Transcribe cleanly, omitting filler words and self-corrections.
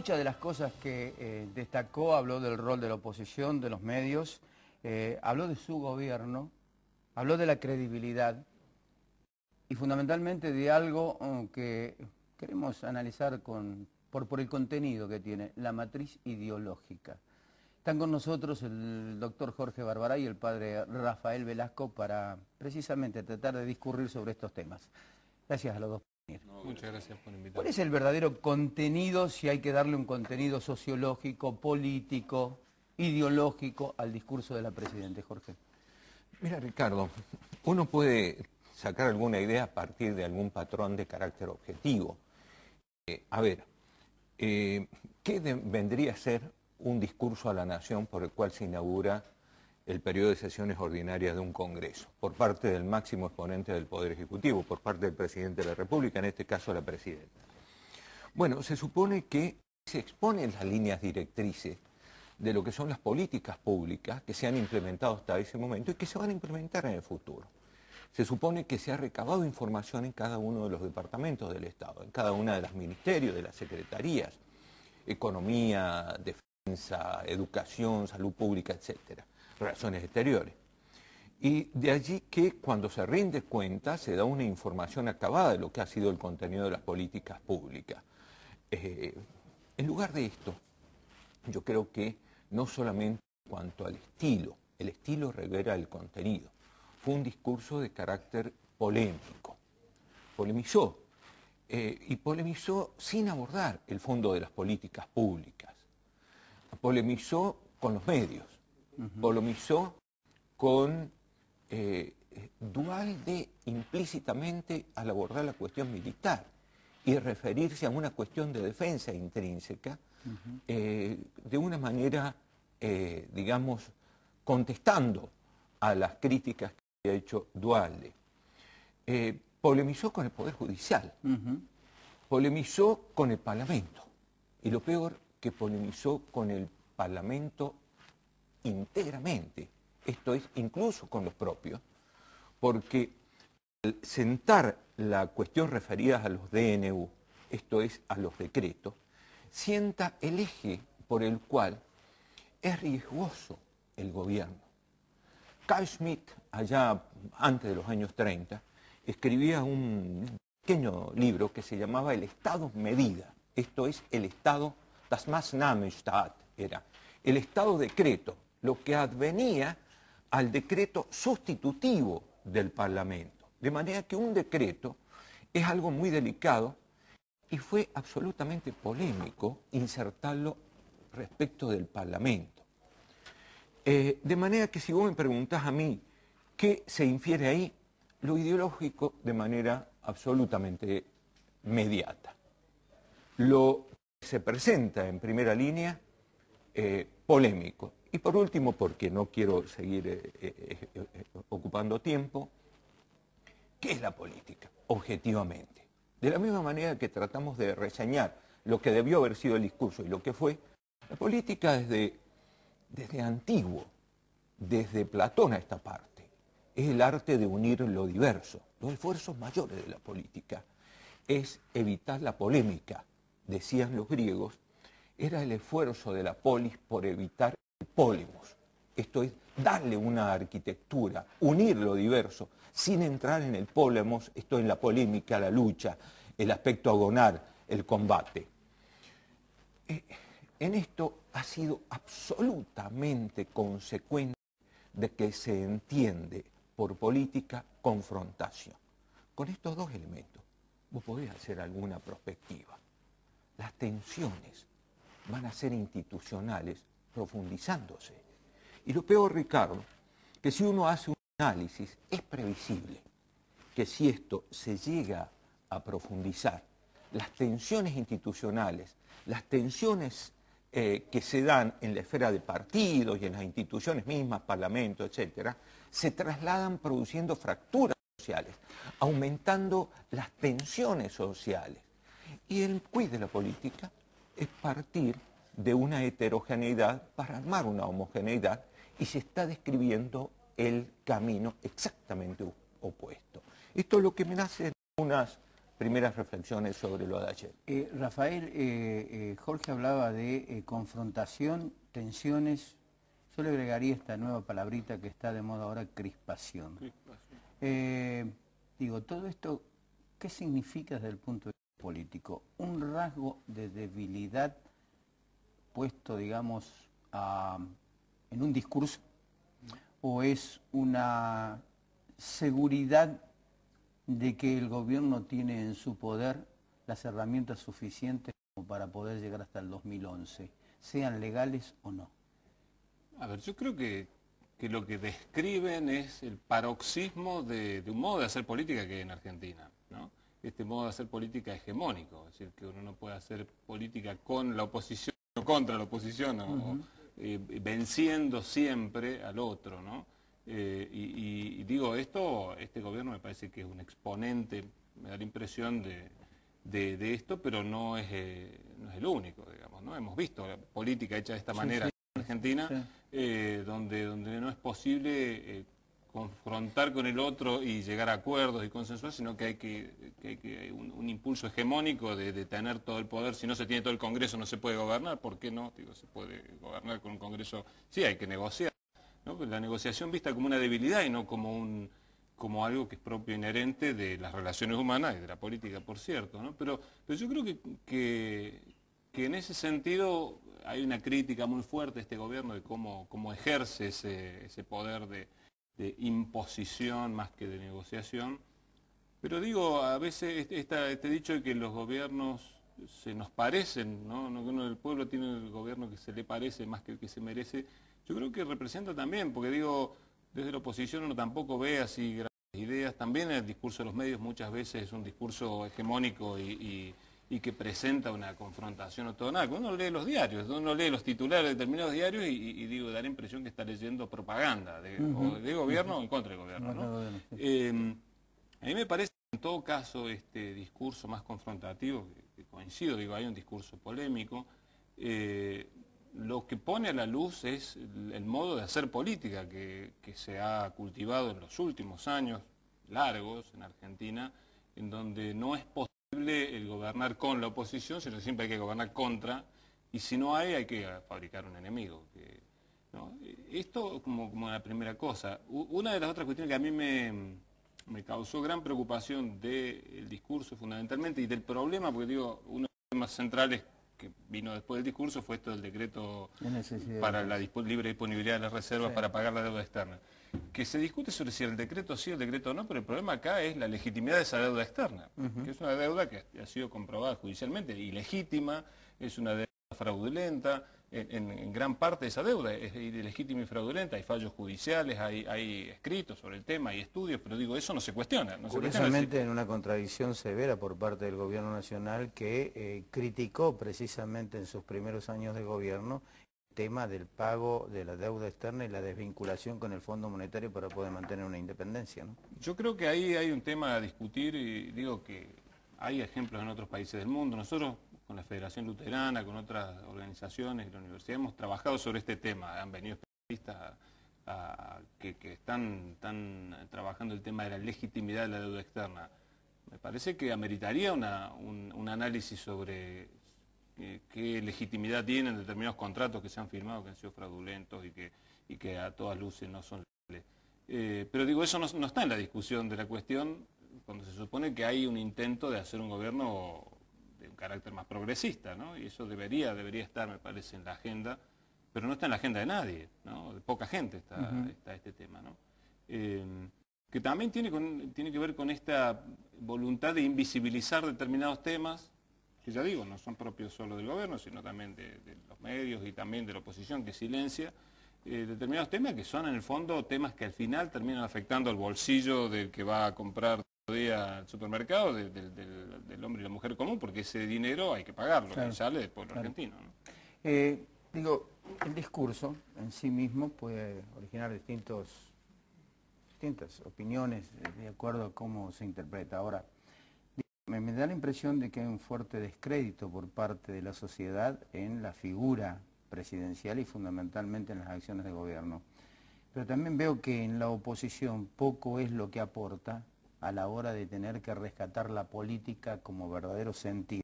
muchas de las cosas que destacó, habló del rol de la oposición, de los medios, habló de su gobierno, habló de la credibilidad y fundamentalmente de algo que queremos analizar por el contenido que tiene, la matriz ideológica. Están con nosotros el doctor Jorge Barbaray y el padre Rafael Velasco para precisamente tratar de discurrir sobre estos temas. Gracias a los dos por venir. No, muchas gracias por invitarme. ¿Cuál es el verdadero contenido, si hay que darle un contenido sociológico, político, ideológico al discurso de la Presidenta, Jorge? Mira, Ricardo, uno puede sacar alguna idea a partir de algún patrón de carácter objetivo. ¿Qué vendría a ser un discurso a la nación por el cual se inaugura el periodo de sesiones ordinarias de un Congreso, por parte del máximo exponente del Poder Ejecutivo, por parte del Presidente de la República, en este caso la Presidenta? Bueno, se supone que se exponen las líneas directrices de lo que son las políticas públicas que se han implementado hasta ese momento y que se van a implementar en el futuro. Se supone que se ha recabado información en cada uno de los departamentos del Estado, en cada una de los ministerios, de las secretarías, economía, defensa, educación, salud pública, etcétera, relaciones exteriores. Y de allí que cuando se rinde cuenta se da una información acabada de lo que ha sido el contenido de las políticas públicas. En lugar de esto, yo creo que no solamente en cuanto al estilo, el estilo revela el contenido. Fue un discurso de carácter polémico. Polemizó, y polemizó sin abordar el fondo de las políticas públicas. Polemizó con los medios, polemizó con Duhalde implícitamente al abordar la cuestión militar y referirse a una cuestión de defensa intrínseca, de una manera, digamos, contestando a las críticas que había hecho Duhalde. Polemizó con el Poder Judicial, polemizó con el Parlamento, y lo peor, que polemizó con el Parlamento íntegramente, esto es, incluso con los propios, porque al sentar la cuestión referida a los DNU, esto es, a los decretos, sienta el eje por el cual es riesgoso el gobierno. Carl Schmitt, allá antes de los años 30, escribía un pequeño libro que se llamaba El Estado Medida, esto es, el Estado, das Maßnahmenstaat, era el Estado decreto, lo que advenía al decreto sustitutivo del Parlamento. De manera que un decreto es algo muy delicado y fue absolutamente polémico insertarlo respecto del Parlamento. De manera que si vos me preguntás a mí qué se infiere ahí, lo ideológico de manera absolutamente mediata. Lo que se presenta en primera línea, polémico. Y por último, porque no quiero seguir ocupando tiempo, ¿qué es la política? Objetivamente. De la misma manera que tratamos de reseñar lo que debió haber sido el discurso y lo que fue, la política desde antiguo, desde Platón a esta parte, es el arte de unir lo diverso. Los esfuerzos mayores de la política es evitar la polémica, decían los griegos, era el esfuerzo de la polis por evitar el polemos. Esto es, darle una arquitectura, unir lo diverso, sin entrar en el polemos, esto en la polémica, la lucha, el aspecto agonal, el combate. En esto ha sido absolutamente consecuente de que se entiende por política confrontación. Con estos dos elementos, vos podés hacer alguna perspectiva. Las tensiones van a ser institucionales profundizándose. Y lo peor, Ricardo, que si uno hace un análisis, es previsible que si esto se llega a profundizar, las tensiones institucionales, las tensiones que se dan en la esfera de partidos y en las instituciones mismas, parlamento, etcétera, se trasladan produciendo fracturas sociales, aumentando las tensiones sociales. Y el quid de la política es partir de una heterogeneidad para armar una homogeneidad, y se está describiendo el camino exactamente opuesto. Esto es lo que me nace en unas primeras reflexiones sobre lo de ayer. Rafael, Jorge hablaba de confrontación, tensiones. Yo le agregaría esta nueva palabrita que está de moda ahora, crispación. Digo, todo esto, ¿qué significa desde el punto de vista político? ¿Un rasgo de debilidad puesto, digamos, en un discurso? ¿O es una seguridad de que el gobierno tiene en su poder las herramientas suficientes como para poder llegar hasta el 2011, sean legales o no? A ver, yo creo que lo que describen es el paroxismo de un modo de hacer política que hay en Argentina, ¿no? Este modo de hacer política hegemónico, es decir, que uno no puede hacer política con la oposición o contra la oposición, o venciendo siempre al otro, ¿no? Y digo, este gobierno me parece que es un exponente, me da la impresión de esto, pero no es el único, digamos, ¿no? Hemos visto la política hecha de esta manera en Argentina, donde no es posible confrontar con el otro y llegar a acuerdos y consensuar, sino que hay un impulso hegemónico de tener todo el poder. Si no se tiene todo el Congreso no se puede gobernar. ¿Por qué no? Digo, se puede gobernar con un Congreso. Sí, hay que negociar, ¿no? Pues la negociación vista como una debilidad y no como algo que es propio inherente de las relaciones humanas y de la política, por cierto, ¿no? Pero yo creo que en ese sentido hay una crítica muy fuerte a este gobierno de cómo ejerce ese poder de imposición más que de negociación. Pero digo, a veces este dicho de que los gobiernos se nos parecen, ¿no? El pueblo tiene el gobierno que se le parece más que el que se merece, yo creo que representa también, porque digo, desde la oposición uno tampoco ve así grandes ideas. También el discurso de los medios muchas veces es un discurso hegemónico y que presenta una confrontación o todo nada. Uno lee los diarios, uno lee los titulares de determinados diarios y digo, da la impresión que está leyendo propaganda o de gobierno o en contra del gobierno, ¿no? A mí me parece en todo caso este discurso más confrontativo, que coincido, digo, hay un discurso polémico, lo que pone a la luz es el modo de hacer política que se ha cultivado en los últimos años largos en Argentina, en donde no es posible el gobernar con la oposición, sino que siempre hay que gobernar contra, y si no hay que fabricar un enemigo. ¿No? Esto como la primera cosa. Una de las otras cuestiones que a mí me causó gran preocupación del discurso fundamentalmente y del problema, porque digo, uno de los temas centrales que vino después del discurso fue esto del decreto para la libre disponibilidad de las reservas para pagar la deuda externa. Que se discute sobre si el decreto sí o el decreto no, pero el problema acá es la legitimidad de esa deuda externa, que es una deuda que ha sido comprobada judicialmente, ilegítima, es una deuda fraudulenta, en gran parte de esa deuda es ilegítima y fraudulenta, hay fallos judiciales, hay escritos sobre el tema, hay estudios, pero digo, eso no se cuestiona. Curiosamente, en una contradicción severa por parte del gobierno nacional que criticó precisamente en sus primeros años de gobierno el tema del pago de la deuda externa y la desvinculación con el Fondo Monetario para poder mantener una independencia, ¿no? Yo creo que ahí hay un tema a discutir y digo que hay ejemplos en otros países del mundo. Nosotros con la Federación Luterana, con otras organizaciones y la universidad hemos trabajado sobre este tema. Han venido especialistas que están trabajando el tema de la legitimidad de la deuda externa. Me parece que ameritaría un análisis sobre qué legitimidad tienen determinados contratos que se han firmado, que han sido fraudulentos y que a todas luces no son legales. Pero digo, eso no está en la discusión de la cuestión cuando se supone que hay un intento de hacer un gobierno de un carácter más progresista, ¿no? Y eso debería estar, me parece, en la agenda, pero no está en la agenda de nadie, ¿no? De poca gente está este tema, ¿no? Que también tiene que ver con esta voluntad de invisibilizar determinados temas, que ya digo, no son propios solo del gobierno, sino también de los medios y también de la oposición que silencia, determinados temas que son en el fondo temas que al final terminan afectando al bolsillo del que va a comprar día al supermercado, del hombre y la mujer común, porque ese dinero hay que pagarlo, que sale del pueblo argentino, ¿no? Digo, el discurso en sí mismo puede originar distintas opiniones de acuerdo a cómo se interpreta. Ahora, me da la impresión de que hay un fuerte descrédito por parte de la sociedad en la figura presidencial y fundamentalmente en las acciones de gobierno. Pero también veo que en la oposición poco es lo que aporta a la hora de tener que rescatar la política como verdadero sentido.